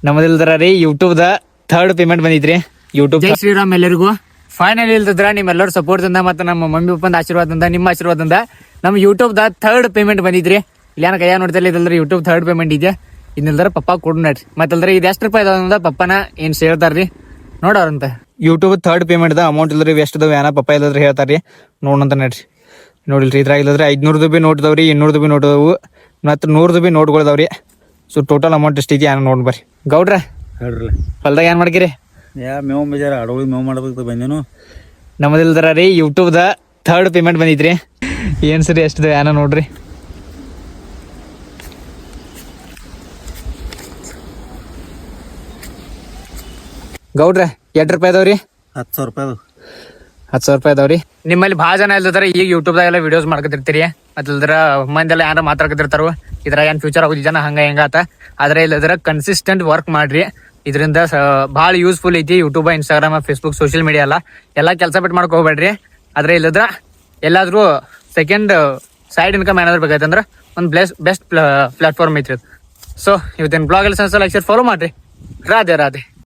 ನಮ್ಮದಿಲ್ದ್ರ ರೀ ಯೂಟ್ಯೂಬ್ದ third payment ಬಂದಿದ್ರಿ YouTube. ಜೈ ಶ್ರೀರಾಮ್ ಎಲ್ಲರಿಗೂ. ಫೈನಲ್ ಇಲ್ದಿದ್ರ ನಿಮ್ಮೆಲ್ಲರೂ ಸಪೋರ್ಟ್ದಿಂದ ಮತ್ತು ನಮ್ಮ ಮಮ್ಮಿ ಪಪ್ಪಂದ ಆಶೀರ್ವಾದದಿಂದ ನಿಮ್ಮ ಆಶೀರ್ವಾದದಿಂದ ನಮ್ಮ ಯೂಟ್ಯೂಬ್ದ ಥರ್ಡ್ ಪೇಮೆಂಟ್ ಬಂದಿದ್ರಿ. ಇಲ್ಲೇನ ಕೈಯ ನೋಡ್ತಿಲ್ಲ ಇಲ್ಲದ್ರೆ ಯೂಟ್ಯೂಬ್ ಥರ್ಡ್ ಪೇಮೆಂಟ್ ಇದೆ. ಇನ್ನಿಲ್ದ್ರ ಪಪ್ಪ ಕೊಡು ನಡ್ರಿ. ಮತ್ತಲ್ದ್ರೆ ಇದು ಎಷ್ಟು ರೂಪಾಯಿ ಇದಾವಂದ ಪಪ್ಪನ ಏನು ಹೇಳ್ತಾರ್ರಿ ನೋಡೋರಂತ. ಯೂಟ್ಯೂಬ್ ಥರ್ಡ್ ಪೇಮೆಂಟ್ ಅಮೌಂಟ್ ಇಲ್ದ್ರಿ ಎಷ್ಟು ಅದಾವ ಏನ ಪಪ್ಪ ಇಲ್ಲದ್ರೆ ಹೇಳ್ತಾರ್ರಿ ನೋಡಂತ ನಡ್ರಿ. ನೋಡಿಲ್ರಿ ಇದ್ರಾಗ ಇಲ್ಲದ್ರೆ 500 ರೂಪಾಯಿ ನೋಟ್ ಇದಾವ್ರಿ, 200 ರೂಪಾಯಿ ನೋಟ್ ಅದಾವು ಮತ್ತು 100 ರೂಪಾಯಿ ನೋಟ್ಗಳು ಇದಾವ್ರಿ. ಸೊ ಟೋಟಲ್ ಅಮೌಂಟ್ ಎಷ್ಟಿದೆ ಏನೋ ನೋಡಿ ಬರ್ರಿ. ಗೌಡ್ರ ಹೇಳ್ರಲ್ಲ ಹೊಲ್ದಾಗ ಏನು ಮಾಡ್ಕಿರಿ? ಮೇವು ಬೇಜಾರ ಅಡವಿ ಮೇವು ಮಾಡ್ಬೇಕು ಬಂದೇನು. ನಮ್ಮದಿಲ್ದ್ರ ರೀ ಯೂಟ್ಯೂಬ್ದ ಥರ್ಡ್ ಪೇಮೆಂಟ್ ಬಂದಿದ್ರಿ. ಏನು ಸರಿ ಎಷ್ಟಿದೆ ಏನೋ ನೋಡ್ರಿ. ಗೌಡ್ರ ಎಷ್ಟು ರೂಪಾಯಿ ಇದಾವ್ರಿ? 10,000 ರೂಪಾಯಿ ಅದು. 10,000 ರೂಪಾಯಿ ಇದಾವ್ರಿ. ನಿಮ್ಮಲ್ಲಿ ಭಾಳ ಜನ ಇಲ್ದಾರೆ ಈಗ ಯೂಟ್ಯೂಬ್ದಾಗೆಲ್ಲ ವಿಡಿಯೋಸ್ ಮಾಡ್ಕೊತಿರ್ತೀರಿ. ಮತ್ತಲ್ದ್ರ ಮಂದೆಲ್ಲ ಯಾರು ಮಾತಾಡ್ಕೊತಿರ್ತಾರ ಇದ್ರಾಗ ಏನು ಫ್ಯೂಚರ್ ಆಗೋದು ಜನ ಹಂಗ ಹೆಂಗಾತ. ಆದ್ರೆ ಇಲ್ಲದ್ರ ಕನ್ಸಿಸ್ಟೆಂಟ್ ವರ್ಕ್ ಮಾಡ್ರಿ. ಇದರಿಂದ ಭಾಳ ಯೂಸ್ಫುಲ್ ಐತಿ YouTube, Instagram, Facebook, social media ಎಲ್ಲ ಕೆಲಸ ಬಿಟ್ಟು ಮಾಡ್ಕೊ ಹೋಗ್ಬೇಡ್ರಿ. ಆದ್ರೆ ಇಲ್ಲದ್ರ ಎಲ್ಲಾದ್ರೂ ಸೆಕೆಂಡ್ ಸೈಡ್ ಇನ್ಕಮ್ ಏನಾದ್ರು ಬೇಕಾಯ್ತಂದ್ರೆ ಒಂದು ಬೆಸ್ಟ್ ಪ್ಲಾಟ್ಫಾರ್ಮ್ ಐತ್ರಿ. ಸೊ ಇವತ್ತಿನ ಬ್ಲಾಗ್ ಎಲ್ಲ ಲೈಕ್ ಶೇರ್ ಫಾಲೋ ಮಾಡ್ರಿ. ರಾಧೆ ರಾಧೆ.